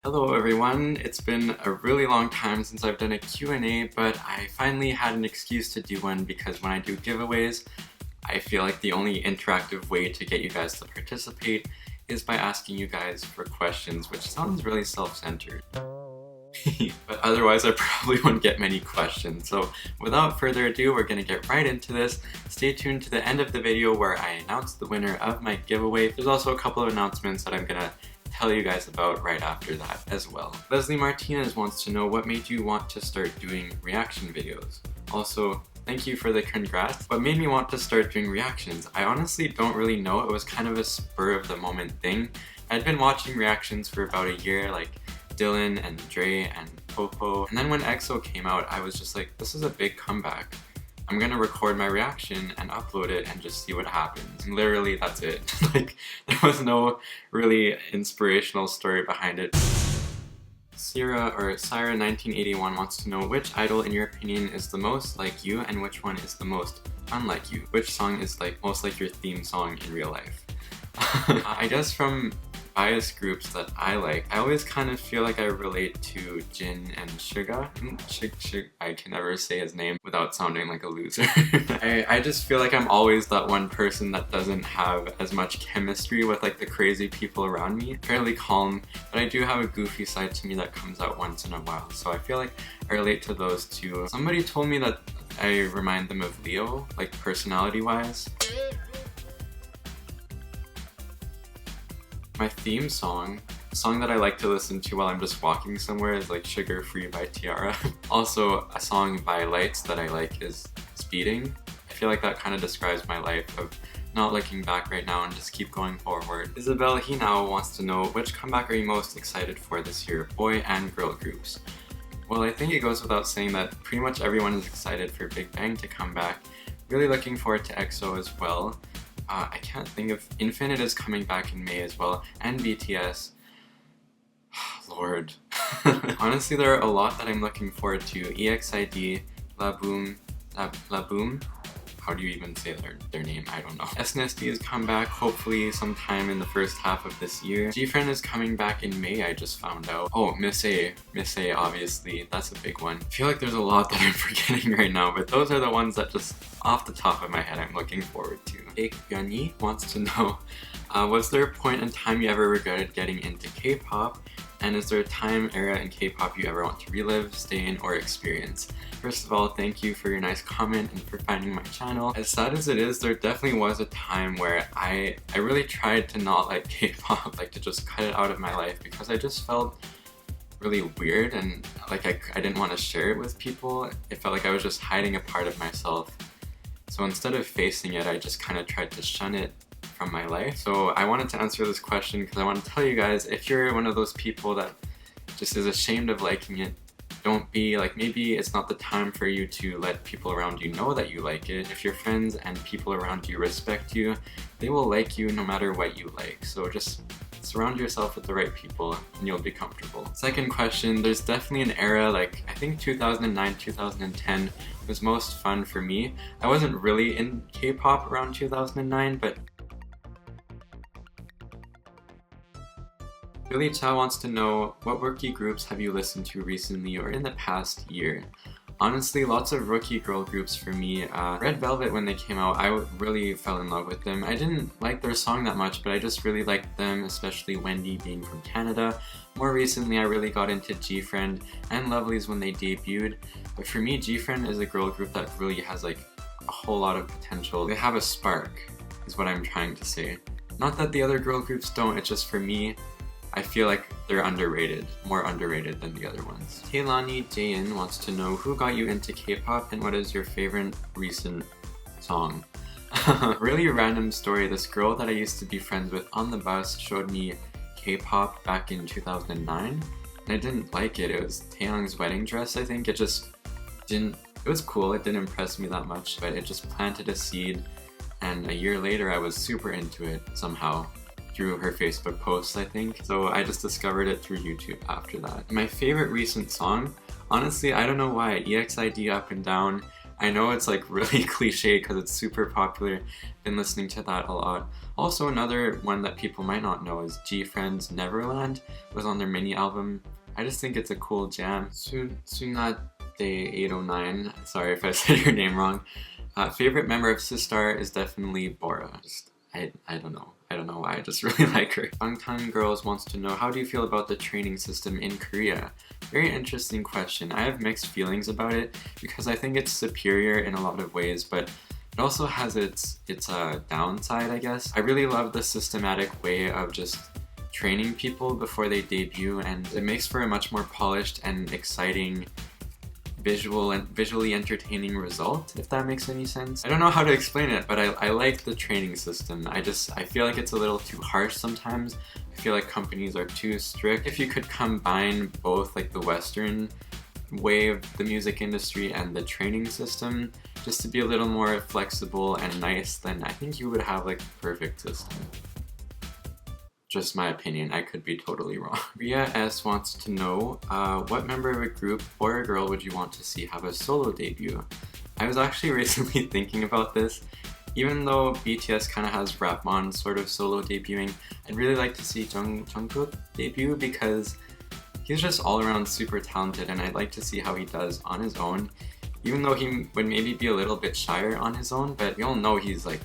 Hello everyone, it's been a really long time since I've done a Q&A, but I finally had an excuse to do one because when I do giveaways, I feel like the only interactive way to get you guys to participate is by asking you guys for questions, which sounds really self-centered. But otherwise I probably wouldn't get many questions. So without further ado, we're gonna get right into this. Stay tuned to the end of the video where I announce the winner of my giveaway. There's also a couple of announcements that I'm gonna tell you guys about right after that as well. Leslie Martinez wants to know what made you want to start doing reaction videos. Also, thank you for the congrats. What made me want to start doing reactions? I honestly don't really know. It was kind of a spur of the moment thing. I'd been watching reactions for about a year, like Dylan and Dre and Popo. And then when EXO came out, I was just like, this is a big comeback. I'm gonna record my reaction and upload it and just see what happens. And literally, that's it. Like, there was no really inspirational story behind it. Syra1981 wants to know which idol in your opinion is the most like you and which one is the most unlike you. Which song is like most like your theme song in real life? I guess from bias groups that I like, I always kind of feel like I relate to Jin and Suga. I can never say his name without sounding like a loser. I just feel like I'm always that one person that doesn't have as much chemistry with like the crazy people around me. Fairly calm, but I do have a goofy side to me that comes out once in a while. So I feel like I relate to those two. Somebody told me that I remind them of Leo, like personality-wise. My theme song, a song that I like to listen to while I'm just walking somewhere, is like Sugar Free by Tiara. Also, a song by Lights that I like is Speeding. I feel like that kind of describes my life of not looking back right now and just keep going forward. Isabel Hinao wants to know which comeback are you most excited for this year, boy and girl groups? Well, I think it goes without saying that pretty much everyone is excited for Big Bang to come back. Really looking forward to EXO as well. I can't think of... Infinite is coming back in May as well, and BTS. Lord. Honestly, there are a lot that I'm looking forward to. EXID, Laboom, how do you even say their name? I don't know. SNSD has come back hopefully sometime in the first half of this year. GFriend is coming back in May, I just found out. Oh, Miss A obviously, that's a big one. I feel like there's a lot that I'm forgetting right now, but those are the ones that just off the top of my head I'm looking forward to. Ekbyani wants to know, was there a point in time you ever regretted getting into K-pop? And is there a time, era in K-pop you ever want to relive, stay in, or experience? First of all, thank you for your nice comment and for finding my channel. As sad as it is, there definitely was a time where I really tried to not like K-pop, like to just cut it out of my life because I just felt really weird and like I didn't want to share it with people. It felt like I was just hiding a part of myself. So instead of facing it, I just kind of tried to shun it from my life. So I wanted to answer this question because I want to tell you guys, if you're one of those people that just is ashamed of liking it, don't be like, maybe it's not the time for you to let people around you know that you like it. If your friends and people around you respect you, they will like you no matter what you like. So just surround yourself with the right people and you'll be comfortable. Second question, there's definitely an era, like I think 2009, 2010 was most fun for me. I wasn't really in K-pop around 2009, but Billy Chow wants to know, what rookie groups have you listened to recently or in the past year? Honestly, lots of rookie girl groups for me. Red Velvet, when they came out, I really fell in love with them. I didn't like their song that much, but I just really liked them, especially Wendy being from Canada. More recently, I really got into GFriend and Lovelyz when they debuted. But for me, GFriend is a girl group that really has like a whole lot of potential. They have a spark, is what I'm trying to say. Not that the other girl groups don't, it's just for me, I feel like they're underrated, more underrated than the other ones. Taylani Jayan wants to know, who got you into K-pop and what is your favorite recent song? Really random story. This girl that I used to be friends with on the bus showed me K-pop back in 2009 and I didn't like it. It was Taeyong's wedding dress, I think. It was cool, it didn't impress me that much, but it just planted a seed and a year later I was super into it somehow. Through her Facebook posts, I think. So I just discovered it through YouTube after that. My favorite recent song? Honestly, I don't know why. EXID Up and Down. I know it's like really cliche because it's super popular. Been listening to that a lot. Also, another one that people might not know is G-Friend's Neverland was on their mini album. I just think it's a cool jam. Sunade 809, sorry if I said your name wrong. Favorite member of Sistar is definitely Bora. I don't know. I don't know why, I just really like her. Bangtan Girls wants to know, how do you feel about the training system in Korea? Very interesting question. I have mixed feelings about it because I think it's superior in a lot of ways, but it also has its downside, I guess. I really love the systematic way of just training people before they debut, and it makes for a much more polished and exciting visually entertaining result, if that makes any sense. I don't know how to explain it, but I like the training system. I feel like it's a little too harsh sometimes. I feel like companies are too strict. If you could combine both, like the Western way of the music industry and the training system, just to be a little more flexible and nice, then I think you would have like the perfect system. Just my opinion, I could be totally wrong. Ria S wants to know, what member of a group, boy or girl, would you want to see have a solo debut? I was actually recently thinking about this. Even though BTS kind of has Rapmon sort of solo debuting, I'd really like to see Jungkook debut because he's just all around super talented, and I'd like to see how he does on his own. Even though he would maybe be a little bit shyer on his own, but we all know he's like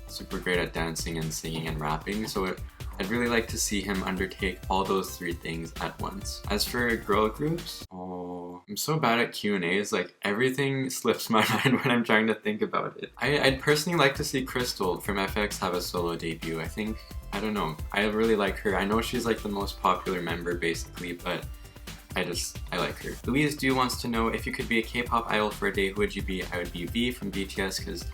super great at dancing and singing and rapping, so I'd really like to see him undertake all those three things at once. As for girl groups, I'm so bad at Q&As, like everything slips my mind when I'm trying to think about it. I'd personally like to see Crystal from FX have a solo debut. I don't know, I really like her. I know she's like the most popular member basically, but I like her. Louise Du wants to know, if you could be a K-pop idol for a day, who would you be? I would be V from BTS because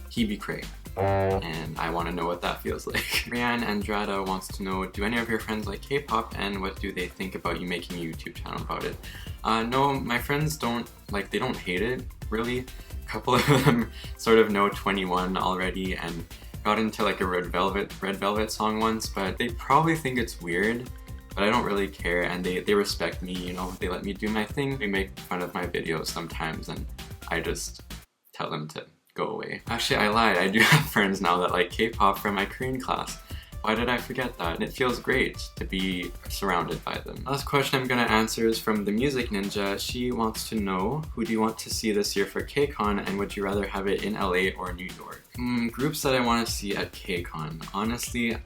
he be cray. And I want to know what that feels like. Rianne Andrada wants to know, do any of your friends like K-pop, and what do they think about you making a YouTube channel about it? No, my friends they don't hate it, really. A couple of them sort of know 21 already and got into like a Red Velvet song once, but they probably think it's weird, but I don't really care, and they respect me, you know, they let me do my thing. They make fun of my videos sometimes, and I just tell them to go away. Actually, I lied. I do have friends now that like K-pop from my Korean class. Why did I forget that? And it feels great to be surrounded by them. Last question I'm gonna answer is from the Music Ninja. She wants to know, who do you want to see this year for KCON, and would you rather have it in LA or New York? Groups that I want to see at KCON. Honestly,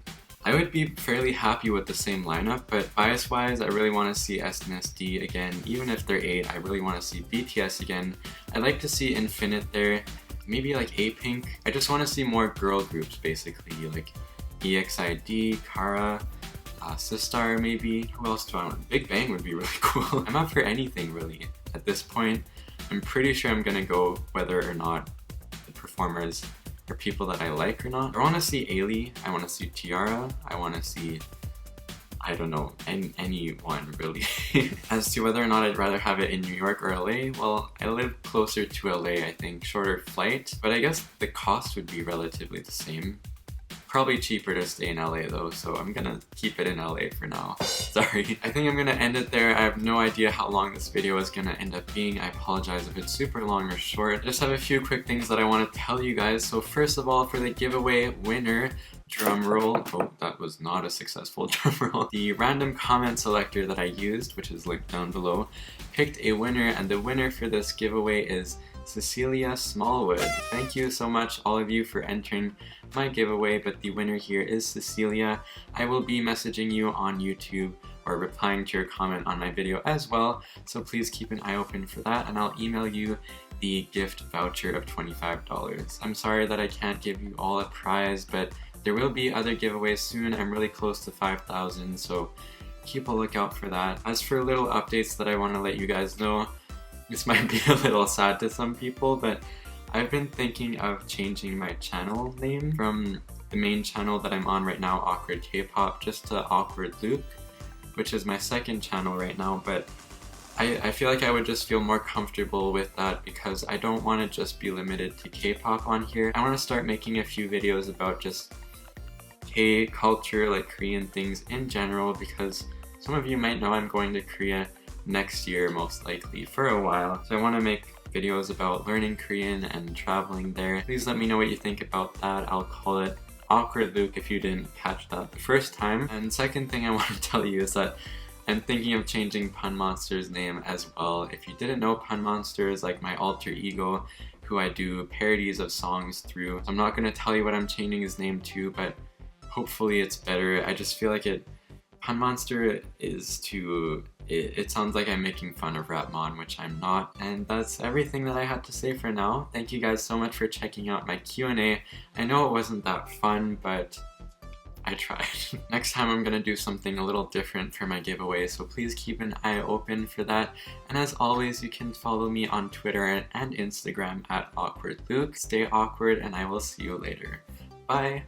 I would be fairly happy with the same lineup, but bias-wise, I really want to see SNSD again. Even if they're 8, I really want to see BTS again. I'd like to see Infinite there. Maybe like A-Pink. I just want to see more girl groups basically, like EXID, Kara, Sistar maybe. Who else do I want? Big Bang would be really cool. I'm up for anything really. At this point, I'm pretty sure I'm gonna go whether or not the performers are people that I like or not. I want to see Ailey, I want to see Tiara, I want to see, I don't know, anyone really. As to whether or not I'd rather have it in New York or LA, well, I live closer to LA, I think. Shorter flight, but I guess the cost would be relatively the same. Probably cheaper to stay in LA though, so I'm gonna keep it in LA for now. Sorry. I think I'm gonna end it there. I have no idea how long this video is gonna end up being. I apologize if it's super long or short. I just have a few quick things that I want to tell you guys. So first of all, for the giveaway winner, drum roll. Oh, that was not a successful drum roll. The random comment selector that I used, which is linked down below, picked a winner, and the winner for this giveaway is Cecilia Smallwood. Thank you so much, all of you, for entering my giveaway, but the winner here is Cecilia. I will be messaging you on YouTube or replying to your comment on my video as well, so please keep an eye open for that, and I'll email you the gift voucher of $25. I'm sorry that I can't give you all a prize, but there will be other giveaways soon. I'm really close to 5,000, so keep a lookout for that. As for little updates that I want to let you guys know, this might be a little sad to some people, but I've been thinking of changing my channel name from the main channel that I'm on right now, Awkward K-pop, just to Awkward Luke, which is my second channel right now, but I feel like I would just feel more comfortable with that because I don't want to just be limited to K-pop on here. I want to start making a few videos about just K-culture, like Korean things in general, because some of you might know I'm going to Korea next year, most likely, for a while. So I want to make videos about learning Korean and traveling there. Please let me know what you think about that. I'll call it Awkward Luke if you didn't catch that the first time. And second thing I want to tell you is that I'm thinking of changing Pun Monster's name as well. If you didn't know, Pun Monster is like my alter ego who I do parodies of songs through. I'm not going to tell you what I'm changing his name to, but hopefully it's better. I just feel like Pun Monster is too... It sounds like I'm making fun of Rapmon, which I'm not. And that's everything that I had to say for now. Thank you guys so much for checking out my Q&A. I know it wasn't that fun, but I tried. Next time I'm gonna do something a little different for my giveaway, so please keep an eye open for that. And as always, you can follow me on Twitter and Instagram at awkwardluke. Stay awkward, and I will see you later. Bye!